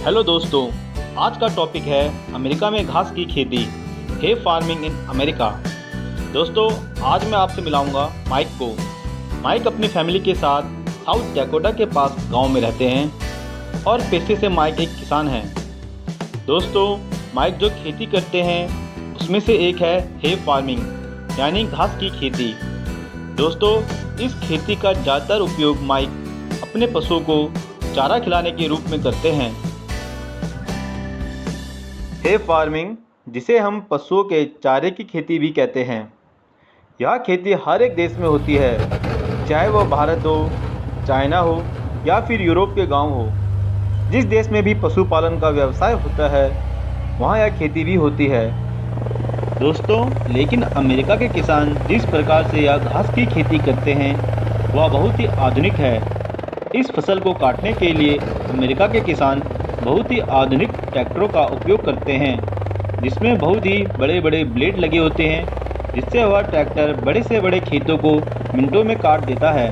Hello दोस्तों, आज का टॉपिक है अमेरिका में घास की खेती, हे फार्मिंग इन अमेरिका। दोस्तों, आज मैं आपसे मिलाऊंगा माइक को। माइक अपनी फैमिली के साथ साउथ डैकोटा के पास गांव में रहते हैं और पेशे से माइक एक किसान हैं। दोस्तों, माइक जो खेती करते हैं उसमें से एक है हे फार्मिंग, यानी घास की खेती। दोस्तों, इस खेती का ज़्यादातर उपयोग माइक अपने पशुओं को चारा खिलाने के रूप में करते हैं। हे फार्मिंग, जिसे हम पशुओं के चारे की खेती भी कहते हैं, यह खेती हर एक देश में होती है, चाहे वह भारत हो, चाइना हो या फिर यूरोप के गांव हो। जिस देश में भी पशुपालन का व्यवसाय होता है वहाँ यह खेती भी होती है। दोस्तों, लेकिन अमेरिका के किसान जिस प्रकार से यह घास की खेती करते हैं वह बहुत ही आधुनिक है। इस फसल को काटने के लिए अमेरिका के किसान बहुत ही आधुनिक ट्रैक्टरों का उपयोग करते हैं, जिसमें बहुत ही बड़े बड़े ब्लेड लगे होते हैं, जिससे वह ट्रैक्टर बड़े से बड़े खेतों को मिनटों में काट देता है।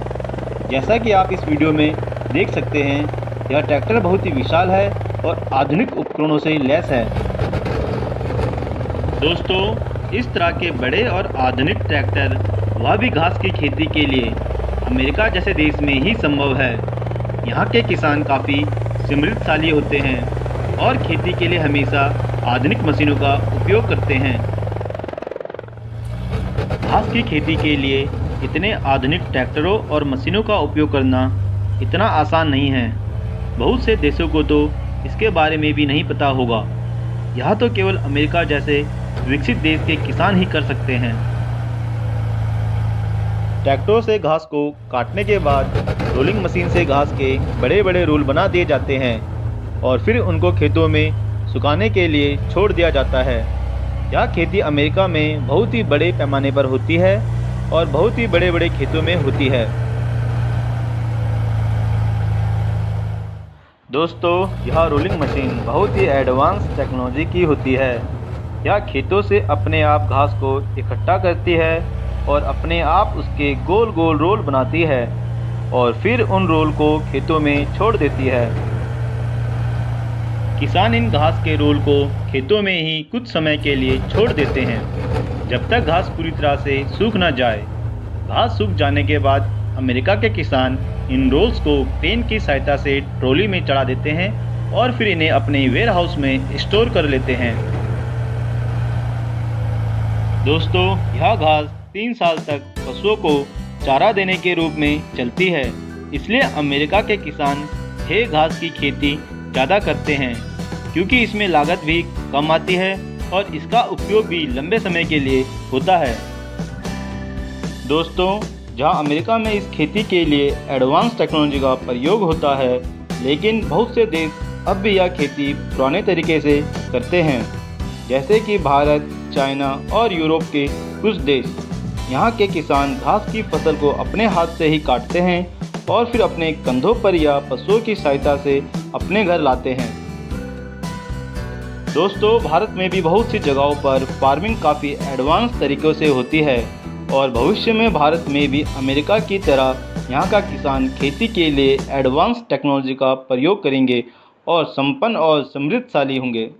जैसा कि आप इस वीडियो में देख सकते हैं, यह ट्रैक्टर बहुत ही विशाल है और आधुनिक उपकरणों से लैस है। दोस्तों, इस तरह के बड़े और आधुनिक ट्रैक्टर वह भी घास की खेती के लिए अमेरिका जैसे देश में ही संभव है। यहाँ के किसान काफ़ी समृद्धशाली होते हैं और खेती के लिए हमेशा आधुनिक मशीनों का उपयोग करते हैं। घास की खेती के लिए इतने आधुनिक ट्रैक्टरों और मशीनों का उपयोग करना इतना आसान नहीं है। बहुत से देशों को तो इसके बारे में भी नहीं पता होगा। यह तो केवल अमेरिका जैसे विकसित देश के किसान ही कर सकते हैं। ट्रैक्टरों से घास को काटने के बाद रोलिंग मशीन से घास के बड़े बड़े रोल बना दिए जाते हैं और फिर उनको खेतों में सुखाने के लिए छोड़ दिया जाता है। यह खेती अमेरिका में बहुत ही बड़े पैमाने पर होती है और बहुत ही बड़े बड़े खेतों में होती है। दोस्तों, यह रोलिंग मशीन बहुत ही एडवांस टेक्नोलॉजी की होती है। यह खेतों से अपने आप घास को इकट्ठा करती है और अपने आप उसके गोल गोल रोल बनाती है और फिर उन रोल को खेतों में छोड़ देती है। किसान इन घास के रोल को खेतों में ही कुछ समय के लिए छोड़ देते हैं, जब तक घास पूरी तरह से सूख न जाए। घास सूख जाने के बाद अमेरिका के किसान इन रोल्स को क्रेन की सहायता से ट्रॉली में चढ़ा देते हैं और फिर इन्हें अपने वेयर हाउस में स्टोर कर लेते हैं। दोस्तों, यह घास 3 साल तक पशुओं को चारा देने के रूप में चलती है, इसलिए अमेरिका के किसान हे घास की खेती ज़्यादा करते हैं, क्योंकि इसमें लागत भी कम आती है और इसका उपयोग भी लंबे समय के लिए होता है। दोस्तों, जहां अमेरिका में इस खेती के लिए एडवांस टेक्नोलॉजी का प्रयोग होता है, लेकिन बहुत से देश अब भी यह खेती पुराने तरीके से करते हैं, जैसे कि भारत, चाइना और यूरोप के कुछ देश। यहाँ के किसान घास की फसल को अपने हाथ से ही काटते हैं और फिर अपने कंधों पर या पशुओं की सहायता से अपने घर लाते हैं। दोस्तों, भारत में भी बहुत सी जगहों पर फार्मिंग काफ़ी एडवांस तरीक़ों से होती है और भविष्य में भारत में भी अमेरिका की तरह यहाँ का किसान खेती के लिए एडवांस टेक्नोलॉजी का प्रयोग करेंगे और संपन्न और समृद्धशाली होंगे।